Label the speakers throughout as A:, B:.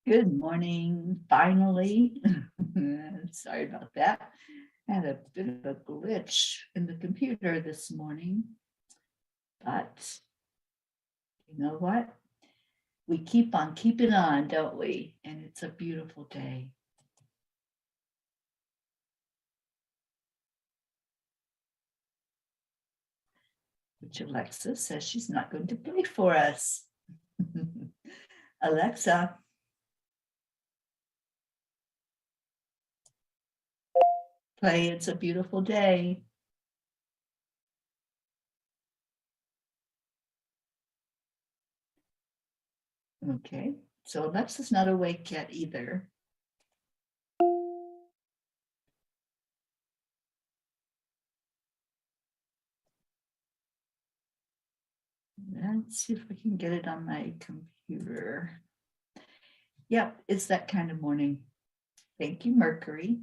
A: Good morning, finally. Sorry about that. I had a bit of a glitch in the computer this morning, but you know what? We keep on keeping on, don't we? And it's a beautiful day. Which Alexa says she's not going to play for us. Alexa. Play It's a Beautiful Day. Okay, so Alexa's not awake yet either. Let's see if I can get it on my computer. Yep, it's that kind of morning. Thank you, Mercury.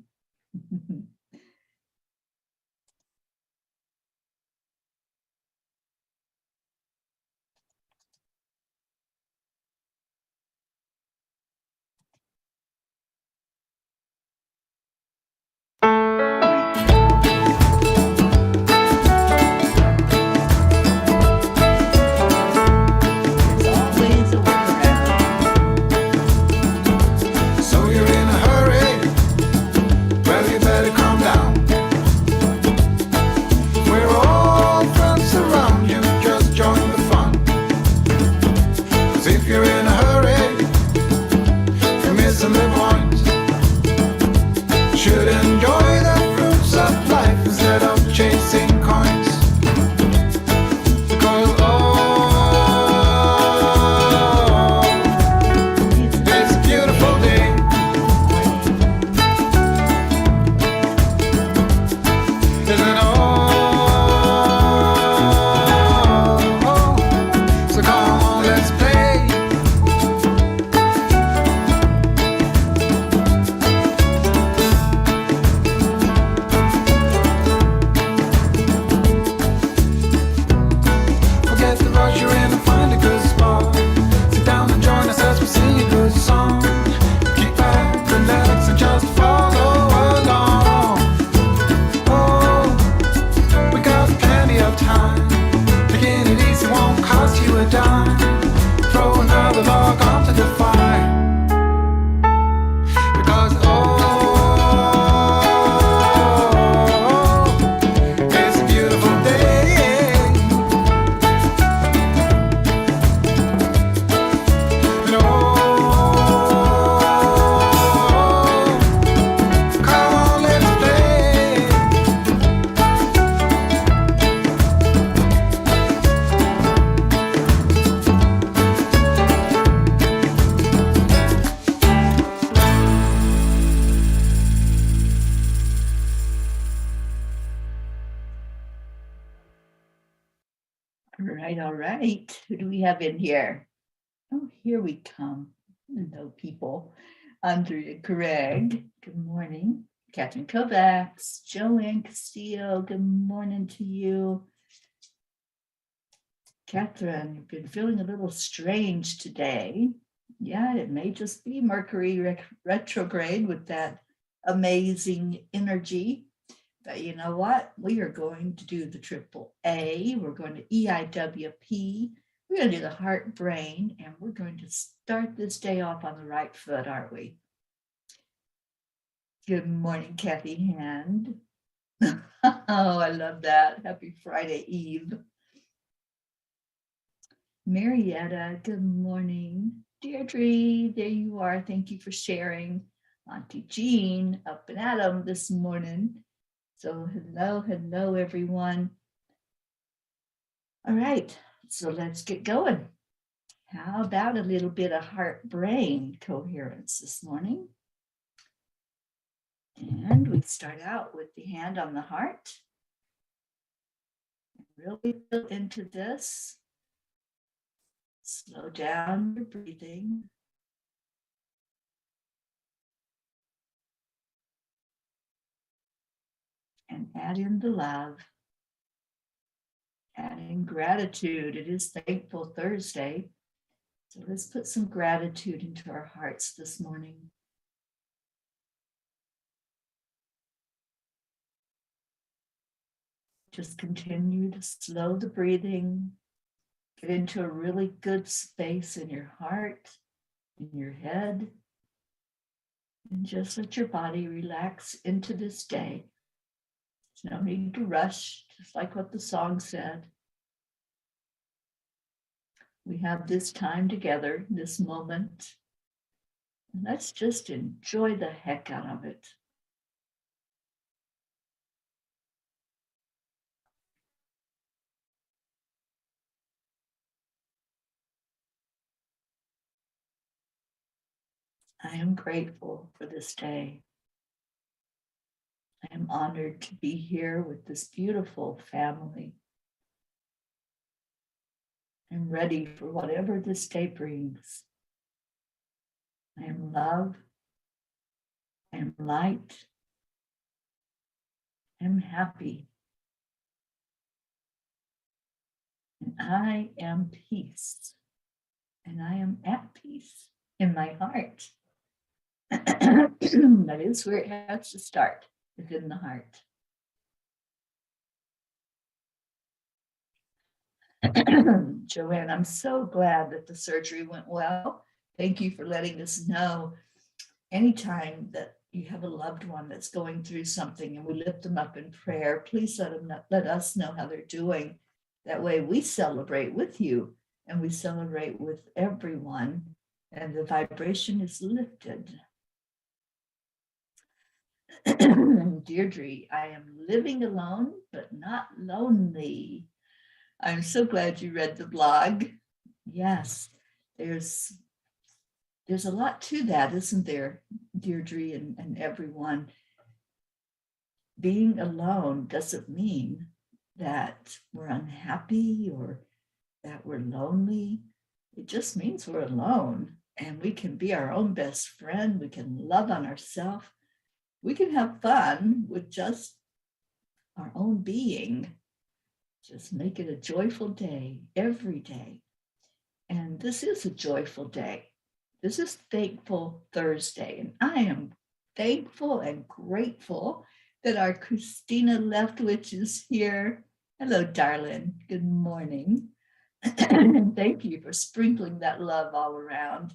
A: All right. Who do we have in here? Oh, here we come. Hello, people. Andrea Craig. Good morning. Catherine Kovacs, Joanne Castillo. Good morning to you. Catherine, you've been feeling a little strange today. Yeah, it may just be Mercury retrograde with that amazing energy. But you know what? We are going to do the triple A. We're going to EIWP. We're going to do the heart brain, and we're going to start this day off on the right foot, aren't we? Good morning, Kathy Hand. Oh, I love that. Happy Friday Eve. Marietta, good morning. Deirdre, there you are. Thank you for sharing. Auntie Jean, up and at 'em this morning. So hello, everyone. All right, so let's get going. How about a little bit of heart-brain coherence this morning? And we start out with the hand on the heart. Really feel into this. Slow down your breathing. And add in the love. Add in gratitude. It is Thankful Thursday. So let's put some gratitude into our hearts this morning. Just continue to slow the breathing, get into a really good space in your heart, in your head, and just let your body relax into this day. There's no need to rush, just like what the song said. We have this time together, this moment, and let's just enjoy the heck out of it. I am grateful for this day. I am honored to be here with this beautiful family. I'm ready for whatever this day brings. I am love. I am light. I am happy. And I am peace. And I am at peace in my heart. That is where it has to start, within the heart. Joanne, I'm so glad that the surgery went well. Thank you for letting us know. Anytime that you have a loved one that's going through something and we lift them up in prayer, please let us know how they're doing. That way we celebrate with you and we celebrate with everyone, and the vibration is lifted. Deirdre, I am living alone, but not lonely. I'm so glad you read the blog. Yes, there's a lot to that, isn't there, Deirdre and everyone? Being alone doesn't mean that we're unhappy or that we're lonely. It just means we're alone and we can be our own best friend. We can love on ourselves. We can have fun with just our own being. Just make it a joyful day every day. And this is a joyful day. This is Thankful Thursday. And I am thankful and grateful that our Christina Leftwich is here. Hello, darling. Good morning. And thank you for sprinkling that love all around.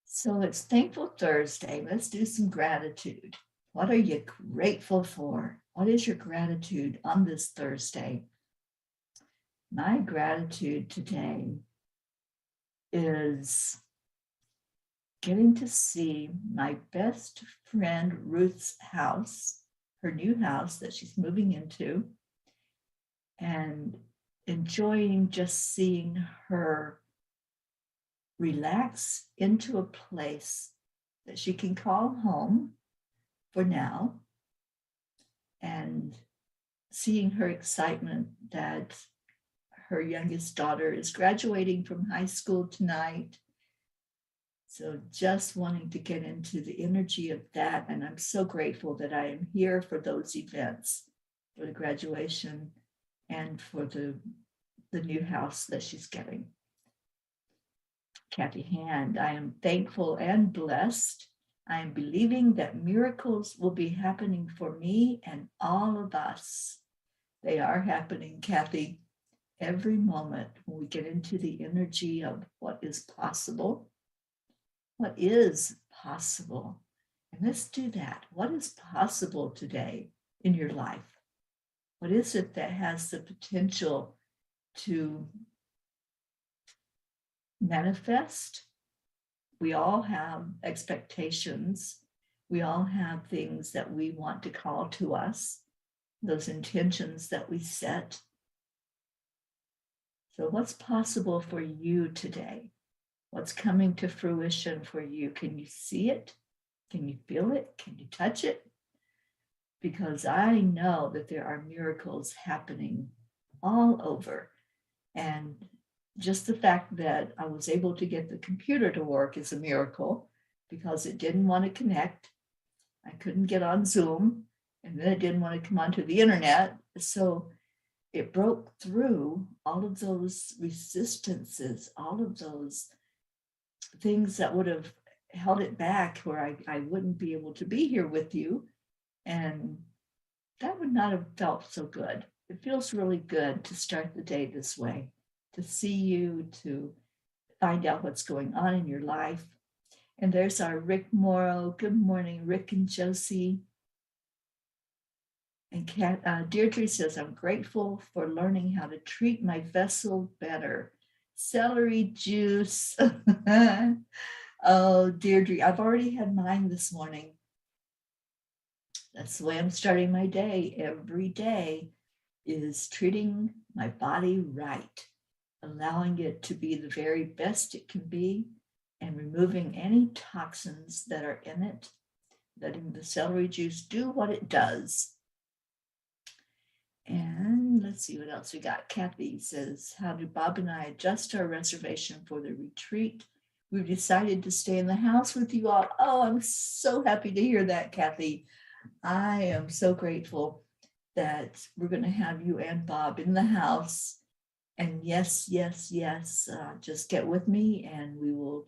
A: So it's Thankful Thursday. Let's do some gratitude. What are you grateful for? What is your gratitude on this Thursday? My gratitude today is getting to see my best friend Ruth's house, her new house that she's moving into, and enjoying just seeing her relax into a place that she can call home for now, and seeing her excitement that her youngest daughter is graduating from high school tonight. So just wanting to get into the energy of that. And I'm so grateful that I am here for those events, for the graduation and for the new house that she's getting. Kathy Hand, I am thankful and blessed. I am believing that miracles will be happening for me and all of us. They are happening, Kathy, every moment when we get into the energy of what is possible. What is possible? And let's do that. What is possible today in your life? What is it that has the potential to manifest? We all have expectations. We all have things that we want to call to us, those intentions that we set. So what's possible for you today? What's coming to fruition for you? Can you see it? Can you feel it? Can you touch it? Because I know that there are miracles happening all over. And just the fact that I was able to get the computer to work is a miracle, because it didn't want to connect. I couldn't get on Zoom, and then it didn't want to come onto the internet. So it broke through all of those resistances, all of those things that would have held it back, where I wouldn't be able to be here with you. And that would not have felt so good. It feels really good to start the day this way, to see you, to find out what's going on in your life. And there's our Rick Morrow. Good morning, Rick and Josie. And Deirdre says, I'm grateful for learning how to treat my vessel better. Celery juice. Oh, Deirdre, I've already had mine this morning. That's the way I'm starting my day. Every day is treating my body right, allowing it to be the very best it can be, and removing any toxins that are in it, letting the celery juice do what it does. And let's see what else we got. Kathy says, how do Bob and I adjust our reservation for the retreat? We've decided to stay in the house with you all. Oh, I'm so happy to hear that, Kathy. I am so grateful that we're going to have you and Bob in the house. And yes, just get with me and we will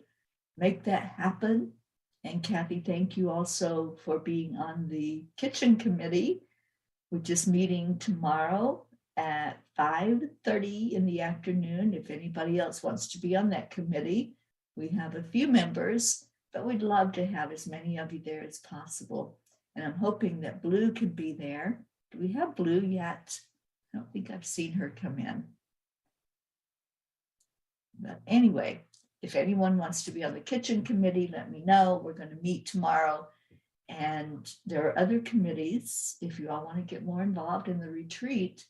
A: make that happen. And Kathy, thank you also for being on the kitchen committee, which is meeting tomorrow at 5:30 in the afternoon. If anybody else wants to be on that committee, we have a few members, but we'd love to have as many of you there as possible. And I'm hoping that Blue can be there. Do we have Blue yet? I don't think I've seen her come in. But anyway, if anyone wants to be on the kitchen committee, let me know. We're going to meet tomorrow. And there are other committees. If you all want to get more involved in the retreat,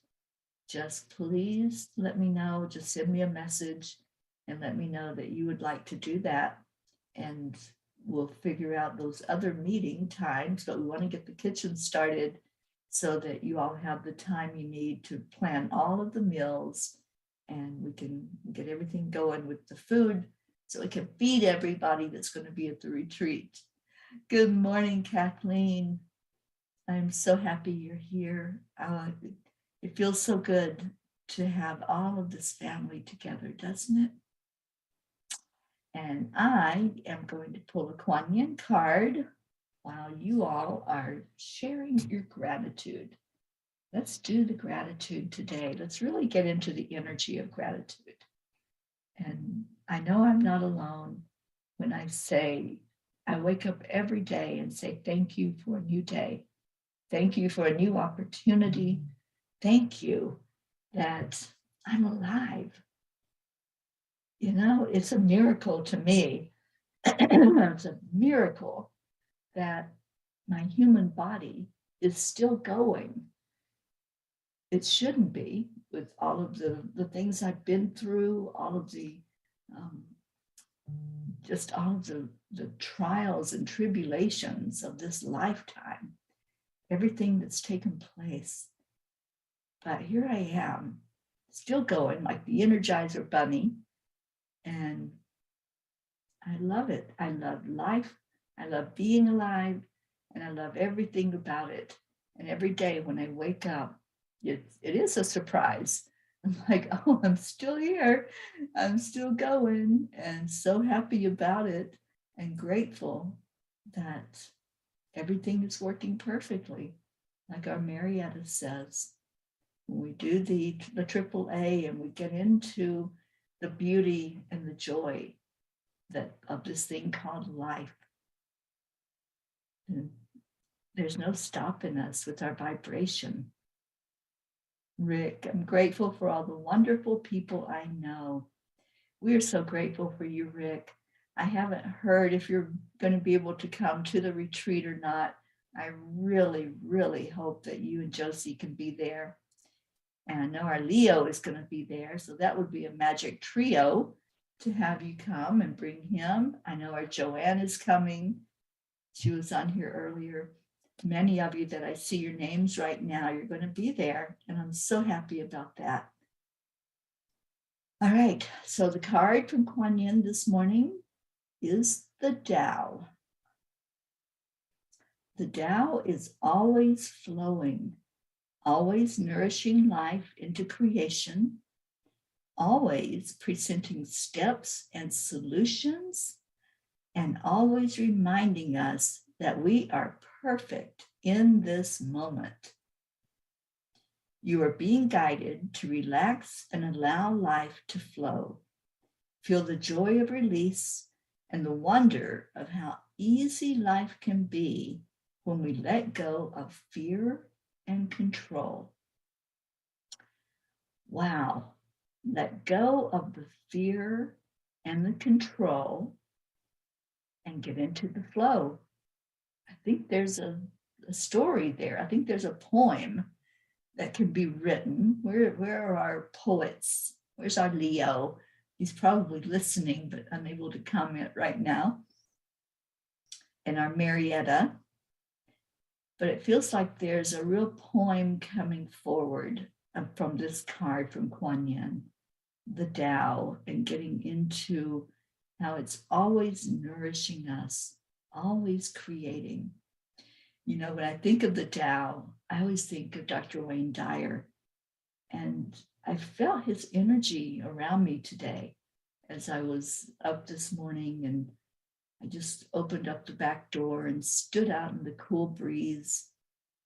A: just please let me know. Just send me a message and let me know that you would like to do that. And we'll figure out those other meeting times, but we want to get the kitchen started so that you all have the time you need to plan all of the meals and we can get everything going with the food so we can feed everybody that's going to be at the retreat. Good morning, Kathleen. I'm so happy you're here. It feels so good to have all of this family together, doesn't it? And I am going to pull a Kuan Yin card while you all are sharing your gratitude. Let's do the gratitude today. Let's really get into the energy of gratitude. And I know I'm not alone when I say, I wake up every day and say, thank you for a new day. Thank you for a new opportunity. Thank you that I'm alive. You know, it's a miracle to me. It's a miracle that my human body is still going. It shouldn't be, with all of the things I've been through, all of the just all of the trials and tribulations of this lifetime, everything that's taken place. But here I am, still going like the Energizer Bunny. And I love it. I love life. I love being alive. And I love everything about it. And every day when I wake up, it is a surprise. I'm like, oh, I'm still here. I'm still going, and so happy about it and grateful that everything is working perfectly. Like our Marietta says, when we do the AAA and we get into the beauty and the joy of this thing called life, and there's no stopping us with our vibration. Rick, I'm grateful for all the wonderful people I know. We are so grateful for you, Rick. I haven't heard if you're going to be able to come to the retreat or not. I really, really hope that you and Josie can be there. And I know our Leo is going to be there, so that would be a magic trio to have you come and bring him. I know our Joanne is coming. She was on here earlier. Many of you that I see your names right now, you're going to be there, and I'm so happy about that. All right, so the card from Kuan Yin this morning is the Tao. The Tao is always flowing, always nourishing life into creation, always presenting steps and solutions, and always reminding us that we are perfect in this moment. You are being guided to relax and allow life to flow. Feel the joy of release and the wonder of how easy life can be when we let go of fear and control. Wow, let go of the fear and the control and get into the flow. I think there's a story there. I think there's a poem that can be written. Where are our poets? Where's our Leo? He's probably listening, but unable to comment right now. And our Marietta. But it feels like there's a real poem coming forward from this card from Kuan Yin, the Tao, and getting into how it's always nourishing us, always creating. You know, when I think of the Tao, I always think of Dr. Wayne Dyer. And I felt his energy around me today as I was up this morning, and I just opened up the back door and stood out in the cool breeze.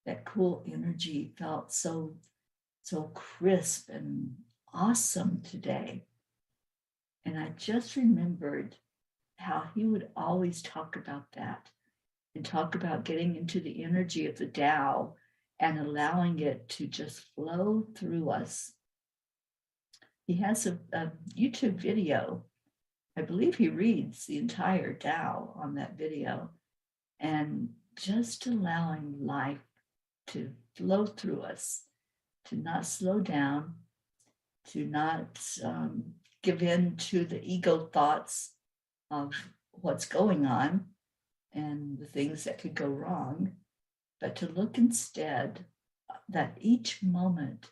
A: That cool energy felt so crisp and awesome today. And I just remembered how he would always talk about that and talk about getting into the energy of the Tao and allowing it to just flow through us. He has a YouTube video. I believe he reads the entire Tao on that video, and just allowing life to flow through us, to not slow down, to not give in to the ego thoughts of what's going on and the things that could go wrong, but to look instead that each moment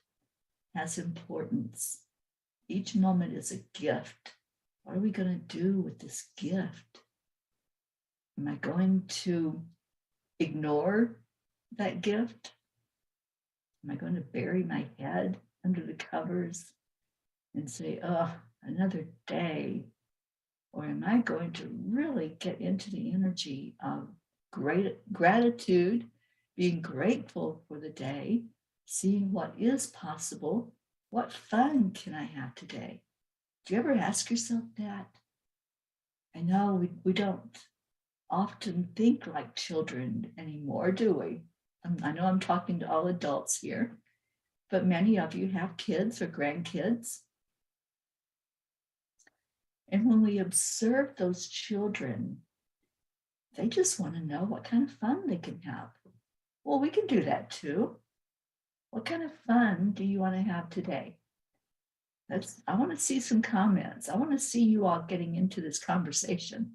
A: has importance. Each moment is a gift. What are we going to do with this gift? Am I going to ignore that gift? Am I going to bury my head under the covers and say, oh, another day? Or am I going to really get into the energy of great gratitude, being grateful for the day, seeing what is possible? What fun can I have today? Do you ever ask yourself that? I know we don't often think like children anymore, do we? I know I'm talking to all adults here, but many of you have kids or grandkids. And when we observe those children, they just want to know what kind of fun they can have. Well, we can do that too. What kind of fun do you want to have today? I want to see some comments. I want to see you all getting into this conversation.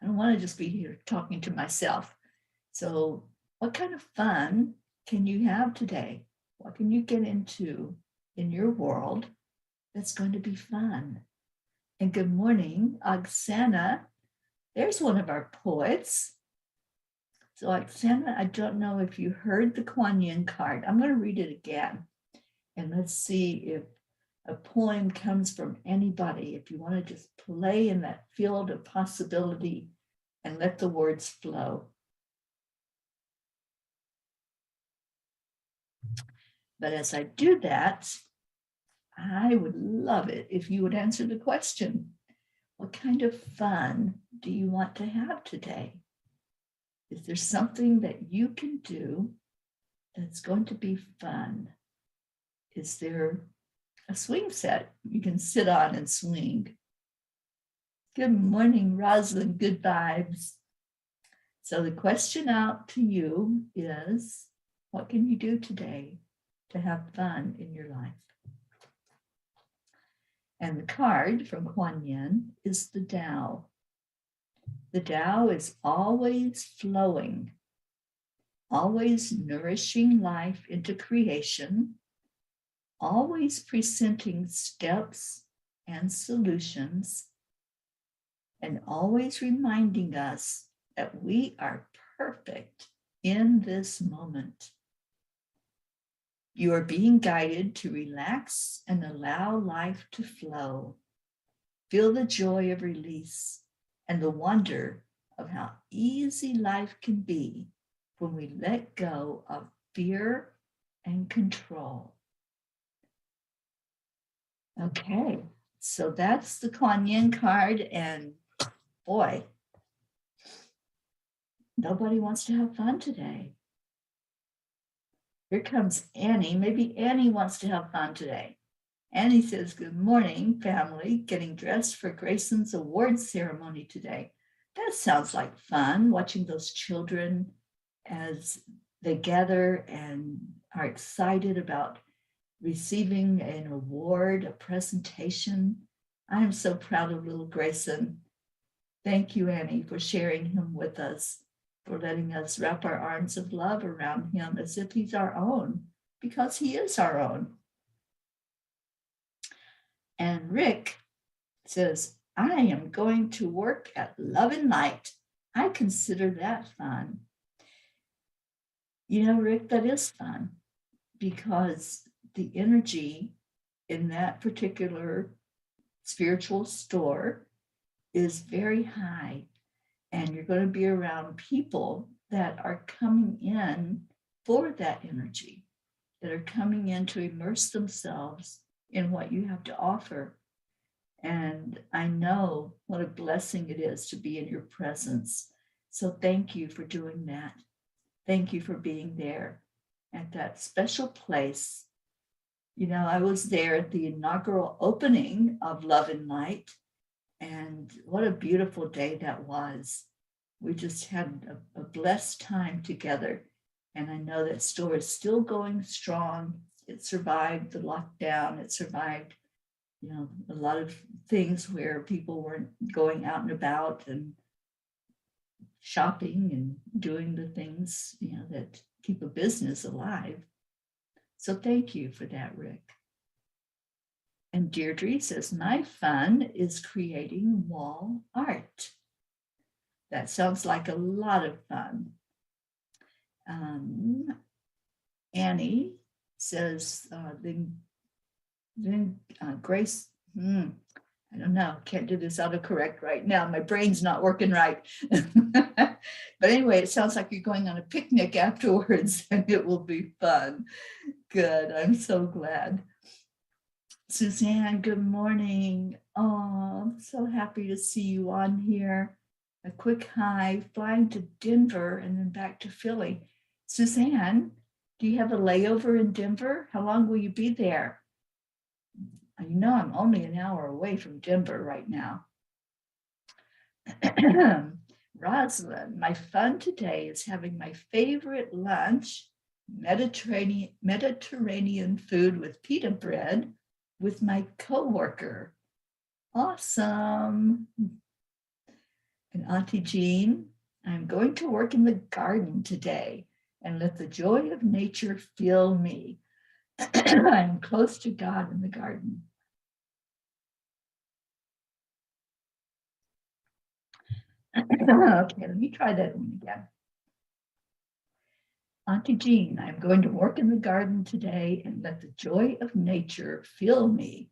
A: I don't want to just be here talking to myself. So what kind of fun can you have today? What can you get into in your world that's going to be fun? And good morning, Oksana. There's one of our poets. So Oksana, I don't know if you heard the Kuan Yin card. I'm going to read it again. And let's see if a poem comes from anybody. If you want to just play in that field of possibility and let the words flow. But as I do that, I would love it if you would answer the question. What kind of fun do you want to have today? Is there something that you can do that's going to be fun? Is there a swing set you can sit on and swing? Good morning, Rosalind. Good vibes. So the question out to you is, what can you do today to have fun in your life? And the card from Kuan Yin is the Tao. The Tao is always flowing, always nourishing life into creation, always presenting steps and solutions, and always reminding us that we are perfect in this moment. You are being guided to relax and allow life to flow. Feel the joy of release and the wonder of how easy life can be when we let go of fear and control. Okay, so that's the Kuan Yin card, and boy, nobody wants to have fun today. Here comes Annie. Maybe Annie wants to have fun today. Annie says, good morning, family. Getting dressed for Grayson's awards ceremony today. That sounds like fun, watching those children as they gather and are excited about receiving an award, a presentation. I am so proud of little Grayson. Thank you, Annie, for sharing him with us, for letting us wrap our arms of love around him as if he's our own, because he is our own. And Rick says, I am going to work at Love and Light. I consider that fun. You know, Rick, that is fun because the energy in that particular spiritual store is very high, and you're going to be around people that are coming in for that energy, that are coming in to immerse themselves in what you have to offer. And I know what a blessing it is to be in your presence. So thank you for doing that. Thank you for being there at that special place. You know, I was there at the inaugural opening of Love and Light, and what a beautiful day that was. We just had a blessed time together. And I know that store is still going strong. It survived the lockdown. It survived, you know, a lot of things where people weren't going out and about and shopping and doing the things, you know, that keep a business alive. So thank you for that, Rick. And Deirdre says, my fun is creating wall art. That sounds like a lot of fun. Annie says, then Grace, I don't know, can't do this autocorrect right now. My brain's not working right. But anyway, it sounds like you're going on a picnic afterwards and it will be fun. Good, I'm so glad. Suzanne, good morning. Oh, I'm so happy to see you on here. A quick hi, flying to Denver and then back to Philly. Suzanne, do you have a layover in Denver? How long will you be there? You know, I'm only an hour away from Denver right now. Rosalind, my fun today is having my favorite lunch, Mediterranean food with pita bread with my coworker. Awesome. And Auntie Jean, I'm going to work in the garden today and let the joy of nature fill me. I'm close to God in the garden. Okay, let me try that one again. Auntie Jean, I'm going to work in the garden today and let the joy of nature fill me.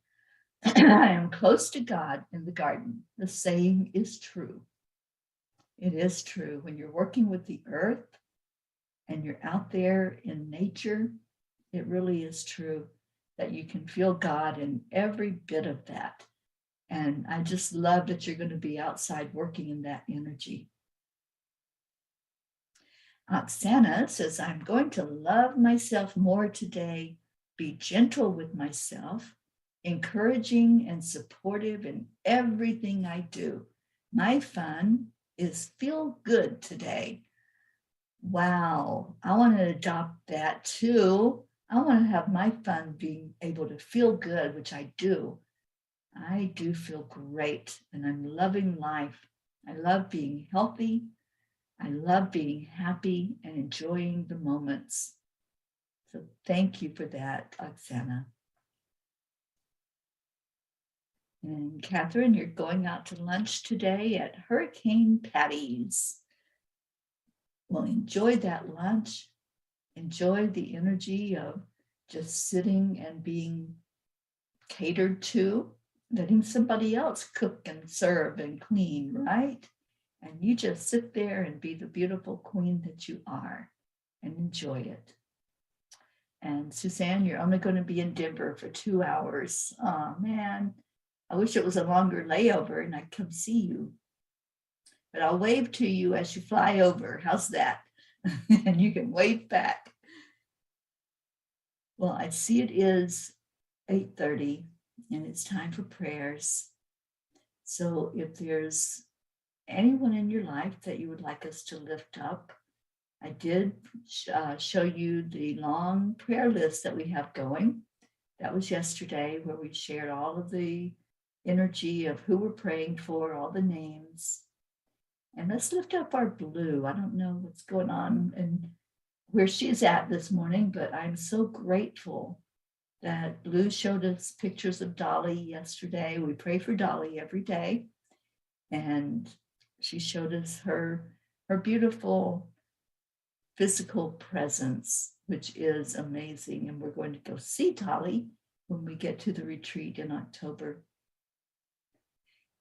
A: I am close to God in the garden. The saying is true. It is true. When you're working with the earth and you're out there in nature, it really is true that you can feel God in every bit of that. And I just love that you're going to be outside working in that energy. Oksana says, I'm going to love myself more today, be gentle with myself, encouraging and supportive in everything I do. My fun is feel good today. Wow, I want to adopt that too. I want to have my fun being able to feel good, which I do. I do feel great and I'm loving life. I love being healthy. I love being happy and enjoying the moments. So thank you for that, Oksana. And Catherine, you're going out to lunch today at Hurricane Patty's. Well, enjoy that lunch. Enjoy the energy of just sitting and being catered to, letting somebody else cook and serve and clean, right? And you just sit there and be the beautiful queen that you are and enjoy it. And Suzanne, you're only going to be in Denver for 2 hours. Oh man, I wish it was a longer layover and I'd come see you. But I'll wave to you as you fly over. How's that? And you can wave back. Well, I see it is 8:30 and it's time for prayers. So if there's anyone in your life that you would like us to lift up, I did show you the long prayer list that we have going. That was yesterday, where we shared all of the energy of who we're praying for, all the names. And let's lift up our Blue. I don't know what's going on and where she's at this morning, but I'm so grateful that Blue showed us pictures of Dolly yesterday. We pray for Dolly every day. And she showed us her beautiful physical presence, which is amazing. And we're going to go see Dolly when we get to the retreat in October.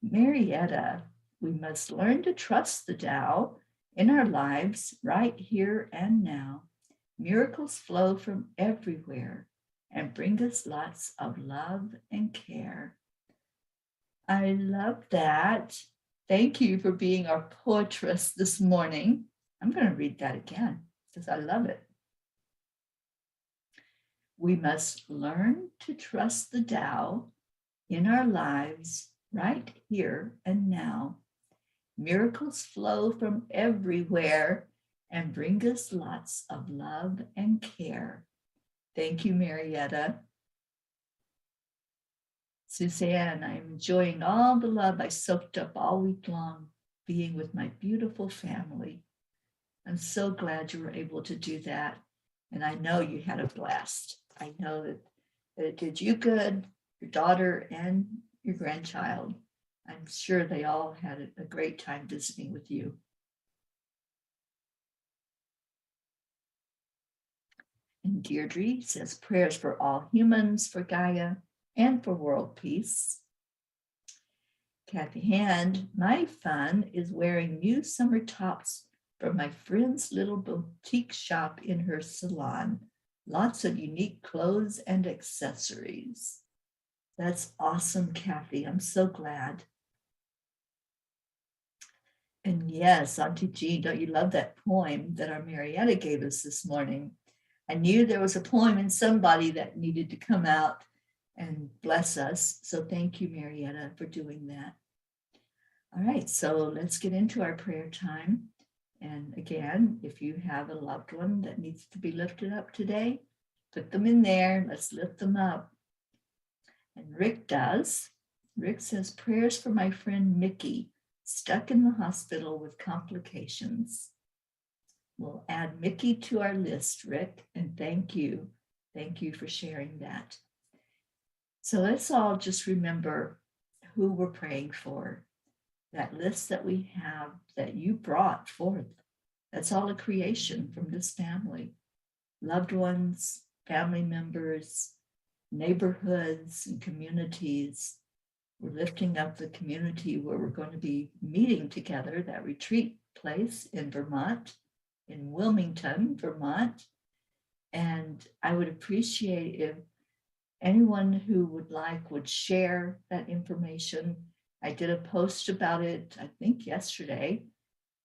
A: Marietta, we must learn to trust the Tao in our lives right here and now. Miracles flow from everywhere and bring us lots of love and care. I love that. Thank you for being our poetress this morning. I'm going to read that again because I love it. We must learn to trust the Tao in our lives right here and now. Miracles flow from everywhere and bring us lots of love and care. Thank you, Marietta. Suzanne, I'm enjoying all the love I soaked up all week long, being with my beautiful family. I'm so glad you were able to do that. And I know you had a blast. I know that it did you good, your daughter, and your grandchild. I'm sure they all had a great time visiting with you. And Deirdre says prayers for all humans, for Gaia, and for world peace. Kathy Hand, my fun is wearing new summer tops from my friend's little boutique shop in her salon. Lots of unique clothes and accessories. That's awesome, Kathy. I'm so glad. And yes, Auntie Jean, don't you love that poem that our Marietta gave us this morning? I knew there was a poem in somebody that needed to come out and bless us. So thank you, Marietta, for doing that. All right, so let's get into our prayer time. And again, if you have a loved one that needs to be lifted up today, put them in there. Let's lift them up. And Rick does. Rick says, prayers for my friend Mickey, stuck in the hospital with complications. We'll add Mickey to our list, Rick, and thank you. Thank you for sharing that. So let's all just remember who we're praying for. That list that we have that you brought forth, that's all a creation from this family. Loved ones, family members, neighborhoods, and communities. We're lifting up the community where we're going to be meeting together, that retreat place in Vermont, in Wilmington, Vermont. And I would appreciate if anyone who would like would share that information. I did a post about it, I think yesterday.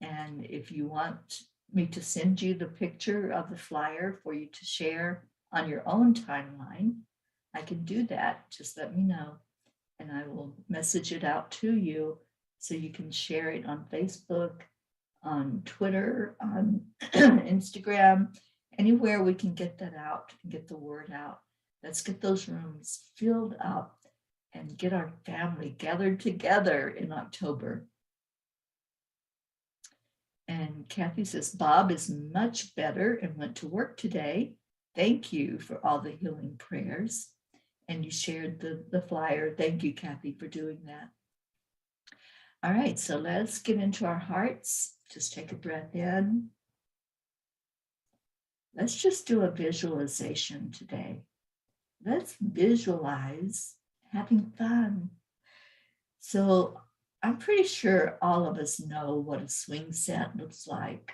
A: And if you want me to send you the picture of the flyer for you to share on your own timeline, I can do that. Just let me know. And I will message it out to you so you can share it on Facebook, on Twitter, on Instagram, anywhere we can get that out and get the word out. Let's get those rooms filled up and get our family gathered together in October. And Kathy says, Bob is much better and went to work today. Thank you for all the healing prayers. And you shared the flyer. Thank you, Kathy, for doing that. All right, so let's get into our hearts. Just take a breath in. Let's just do a visualization today. let's visualize having fun. So I'm pretty sure all of us know what a swing set looks like.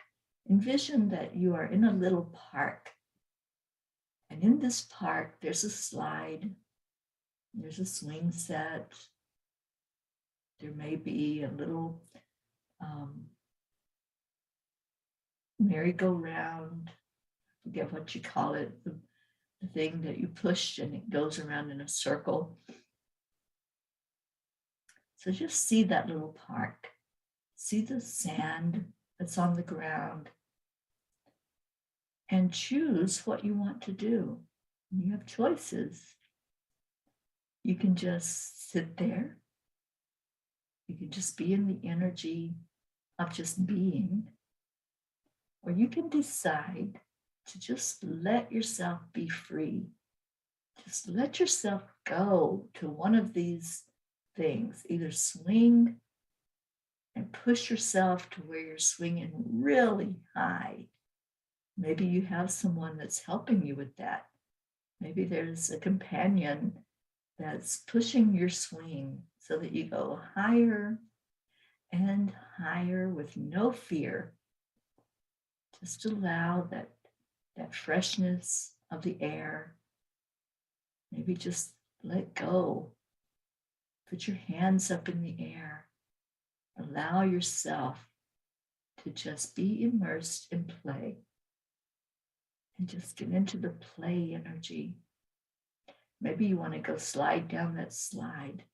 A: Envision that you are in a little park. And in this park, there's a slide, there's a swing set, there may be a little merry-go-round, forget what you call it, the thing that you push and it goes around in a circle. So just see that little park. See the sand that's on the ground and choose what you want to do. You have choices. You can just sit there. You can just be in the energy of just being. Or you can decide to just let yourself be free. Just let yourself go to one of these things. Either swing and push yourself to where you're swinging really high. Maybe you have someone that's helping you with that. Maybe there's a companion that's pushing your swing so that you go higher and higher with no fear. Just allow that freshness of the air. Maybe just let go. Put your hands up in the air. Allow yourself to just be immersed in play. And just get into the play energy. Maybe you want to go slide down that slide.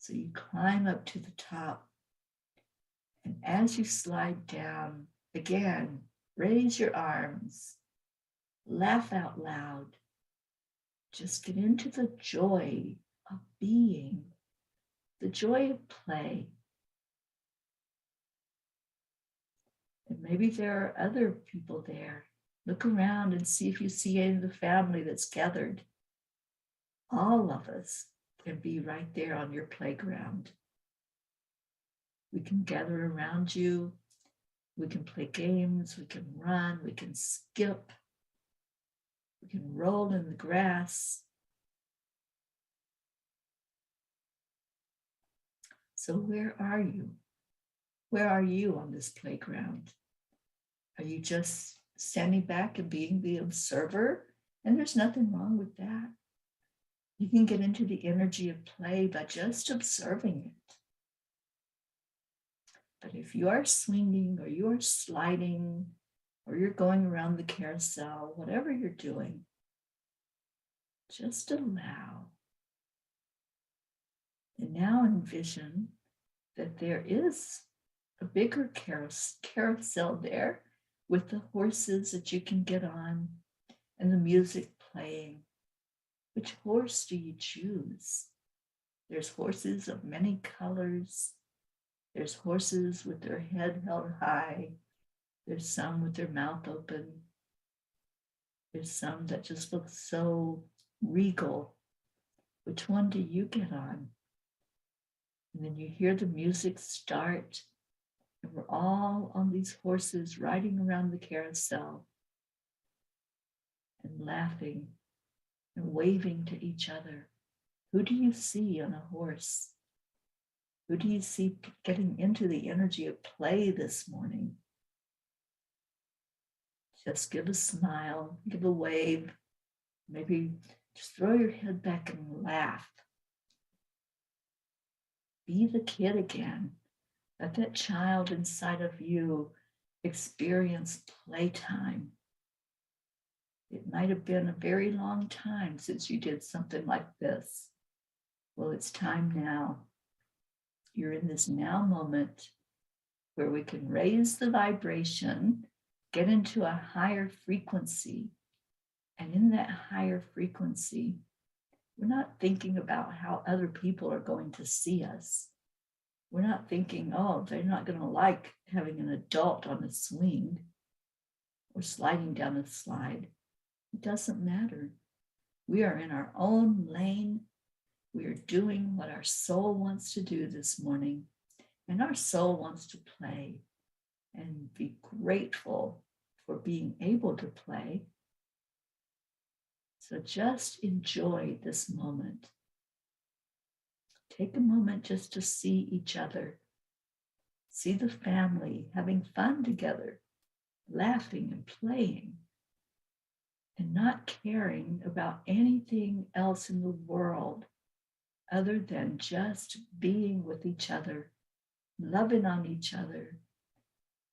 A: So you climb up to the top. And as you slide down, again, raise your arms. Laugh out loud. Just get into the joy of being, the joy of play. And maybe there are other people there. Look around and see if you see any of the family that's gathered. All of us can be right there on your playground. We can gather around you. We can play games. We can run. We can skip. We can roll in the grass. So where are you? Where are you on this playground? Are you just standing back and being the observer? And there's nothing wrong with that. You can get into the energy of play by just observing it. But if you are swinging or you are sliding or you're going around the carousel, whatever you're doing, just allow. And now envision that there is a bigger carousel there with the horses that you can get on and the music playing. Which horse do you choose? There's horses of many colors. There's horses with their head held high. There's some with their mouth open. There's some that just look so regal. Which one do you get on? And then you hear the music start, and we're all on these horses riding around the carousel and laughing and waving to each other. Who do you see on a horse? Who do you see getting into the energy of play this morning? Just give a smile, give a wave, maybe just throw your head back and laugh. Be the kid again. Let that child inside of you experience playtime. It might have been a very long time since you did something like this. Well, it's time now. You're in this now moment where we can raise the vibration, get into a higher frequency. And in that higher frequency, we're not thinking about how other people are going to see us. We're not thinking, oh, they're not going to like having an adult on a swing or sliding down a slide. It doesn't matter. We are in our own lane. We are doing what our soul wants to do this morning. And our soul wants to play and be grateful for being able to play. So just enjoy this moment. Take a moment just to see each other, see the family having fun together, laughing and playing, and not caring about anything else in the world other than just being with each other, loving on each other,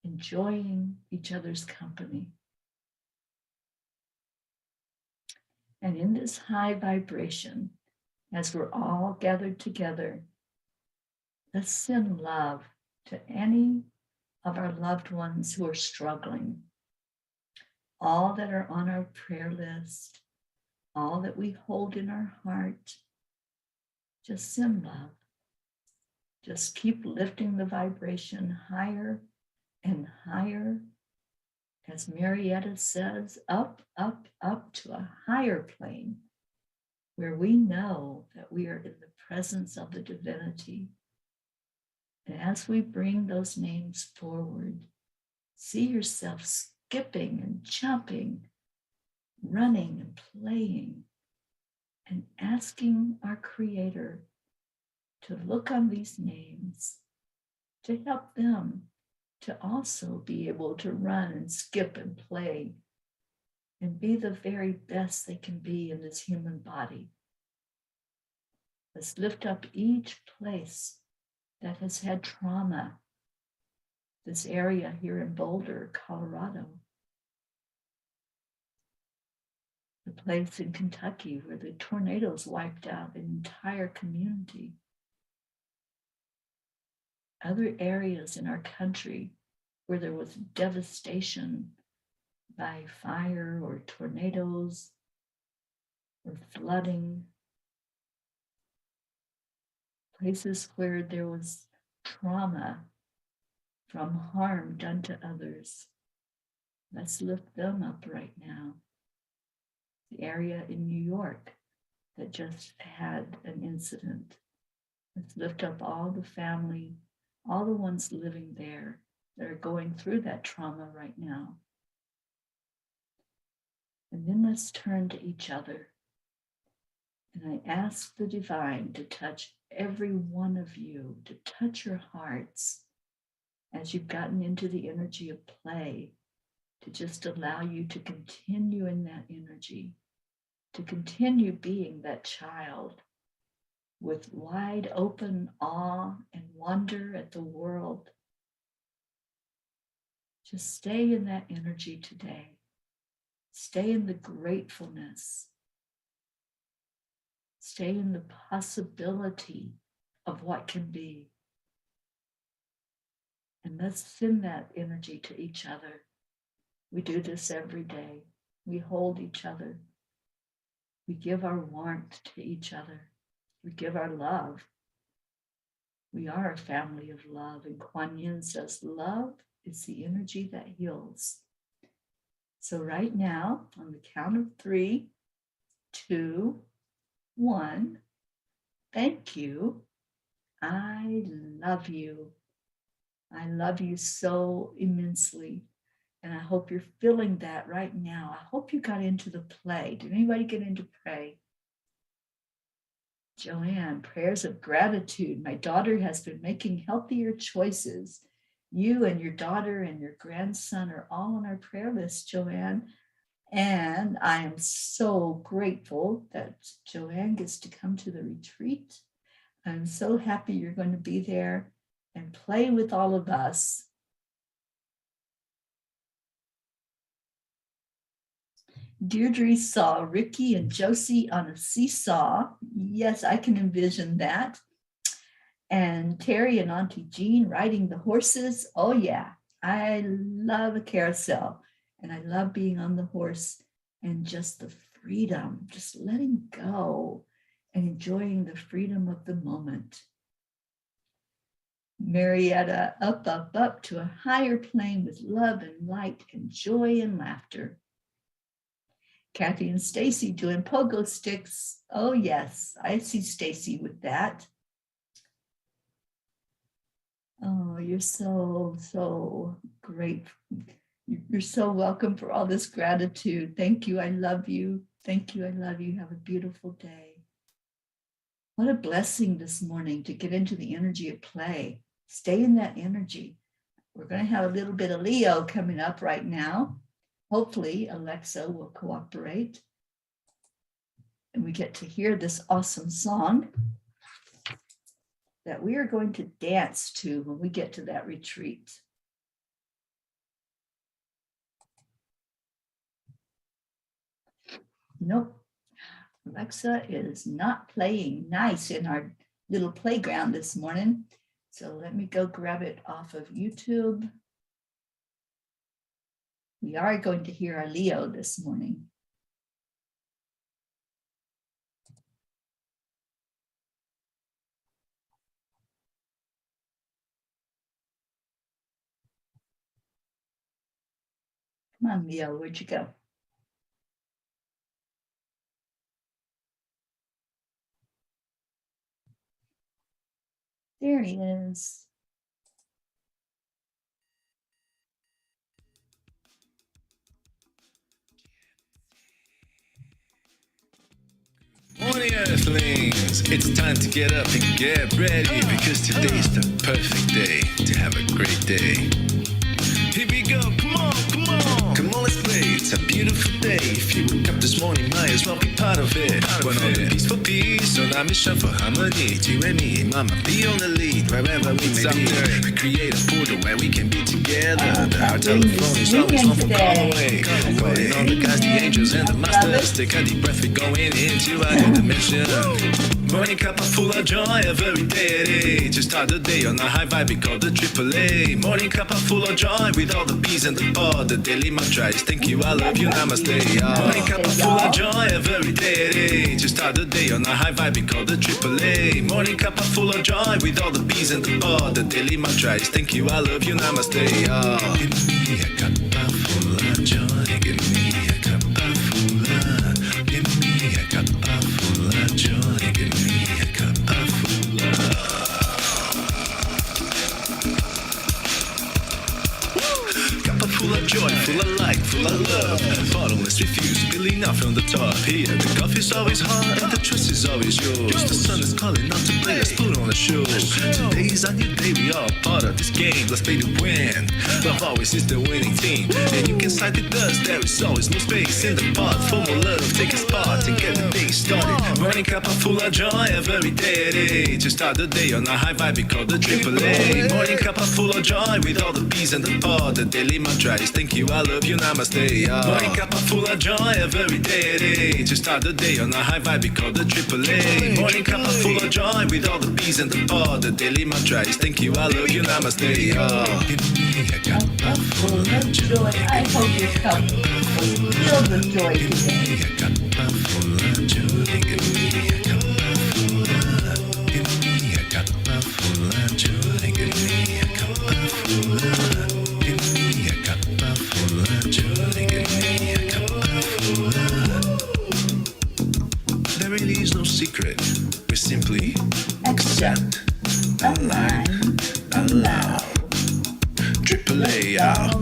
A: enjoying each other's company. And in this high vibration, as we're all gathered together, let's send love to any of our loved ones who are struggling, all that are on our prayer list, all that we hold in our heart. Just send love. Just keep lifting the vibration higher and higher. As Marietta says, up, up, up to a higher plane where we know that we are in the presence of the divinity. And as we bring those names forward, see yourself skipping and jumping, running and playing, and asking our Creator to look on these names, to help them to also be able to run and skip and play and be the very best they can be in this human body. Let's lift up each place that has had trauma. This area here in Boulder, Colorado. The place in Kentucky where the tornadoes wiped out an entire community. Other areas in our country where there was devastation by fire or tornadoes or flooding. Places where there was trauma from harm done to others. Let's lift them up right now. The area in New York that just had an incident. Let's lift up all the family, all the ones living there that are going through that trauma right now. And then let's turn to each other. And I ask the divine to touch every one of you, to touch your hearts as you've gotten into the energy of play, to just allow you to continue in that energy, to continue being that child with wide open awe and wonder at the world. Just stay in that energy today. Stay in the gratefulness. Stay in the possibility of what can be. And let's send that energy to each other. We do this every day. We hold each other. We give our warmth to each other. We give our love. We are a family of love. And Kuan Yin says, love is the energy that heals. So right now, on the count of 3, 2, 1, thank you. I love you. I love you so immensely. And I hope you're feeling that right now. I hope you got into the play. Did anybody get into pray? Joanne, prayers of gratitude. My daughter has been making healthier choices. You and your daughter and your grandson are all on our prayer list, Joanne. And I am so grateful that Joanne gets to come to the retreat. I'm so happy you're going to be there and play with all of us. Deirdre saw Ricky and Josie on a seesaw. Yes, I can envision that. And Teri and Auntie Jean riding the horses. Oh yeah, I love a carousel. And I love being on the horse and just the freedom, just letting go and enjoying the freedom of the moment. Marietta, up, up, up to a higher plane with love and light and joy and laughter. Kathy and Stacy doing pogo sticks. Oh yes, I see Stacy with that. Oh, you're so great. You're so welcome for all this gratitude. Thank you. I love you. Thank you. I love you. Have a beautiful day. What a blessing this morning to get into the energy of play. Stay in that energy. We're going to have a little bit of Leo coming up right now. Hopefully, Alexa will cooperate. And we get to hear this awesome song that we are going to dance to when we get to that retreat. Nope. Alexa is not playing nice in our little playground this morning. So let me go grab it off of YouTube. We are going to hear our Leo this morning. Come on, Leo, where'd you go? There he is.
B: Morning Earthlings, it's time to get up and get ready because today's the perfect day to have a great day. Here we go, come on, come on. Come on, let's play, it's a beautiful day. If you woke up this morning, might as well be part of it. One on the peace for peace, on our mission for harmony. You and me, mama, be on the lead, wherever we may be. We create a portal where we can be together. Our telephone is always one phone call away. Calling on the guys, the angels and the masters. Take a deep breath, we're going into a new dimension. Morning Cuppa Fulla Joy, every day. To start the day on a high vibe, we call the AAA. Morning Cuppa Fulla Joy, with all the P's and the pod. The daily mantra is thank you, I love you, namaste. Morning Cuppa Fulla Joy, every day. To start the day on a high vibe, we call the AAA. Morning Cuppa Fulla Joy, with all the P's and the pod. The daily mantra is thank you, I love you, namaste. Give me a cuppa full of joy. Give me a cuppa full of. Give me a cuppa full of joy. Give me a cuppa full of. Cuppa full of joy, full of light, full of love. Bottomless refuse, spilling out from the top. Here, the coffee's always hot and the choice is always yours. The sun is calling out to play, let's put on a show. Today's a new day, we are part of this game. Let's play to win. Love always is the winning team. And you can side with us, there is always no space in the pot. For more love, take a spot and get the day started. Morning Cuppa Fulla Joy, every day. To start the day on a high vibe, we call the AAA. Morning Cuppa Fulla Joy, with all the P's and the pod. The daily mantra is thank you, I love you, namaste. Morning Cuppa Fulla Joy, every day. To start the day on a high vibe, we call the AAA. Morning Cuppa Fulla Joy, with all the P's and the pod. The daily mantra is thank you, I love you, namaste. Give me a cuppa full of joy.
A: I hope your cup is filled with joy
B: Give
A: today.
B: me a cuppa full of joy. Give me a cuppa full of. Give me a cuppa full of joy. Give me a cuppa full of. Give me a cuppa full of joy. Give me a cuppa full of. There really is no secret. We simply accept, align, allow. AAA,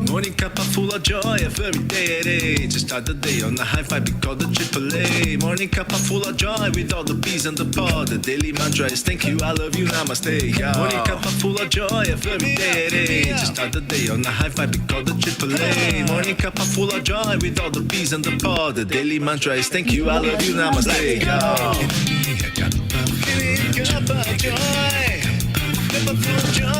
B: morning Cuppa Fulla Joy, every day. To start the day on a high vibe, we call the AAA. Morning Cuppa Fulla Joy, with all the P's and the pod. The daily mantra is thank you, I love you, namaste. Morning Cuppa Fulla Joy, every day. To start the day on a high vibe, we call the AAA. Morning Cuppa Fulla Joy, with all the P's and the pod. The daily mantra is thank you, I love you, namaste. Give me a cuppa full of joy. Cuppa full of joy.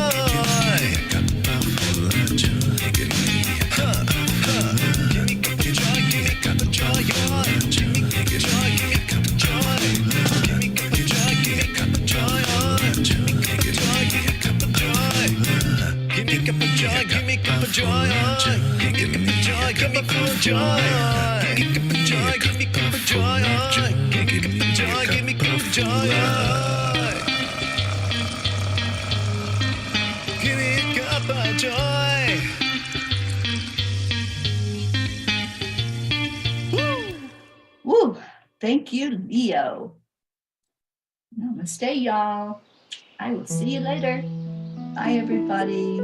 A: Woo! Thank you, Leo. Namaste, y'all. I will see you later. Bye, everybody.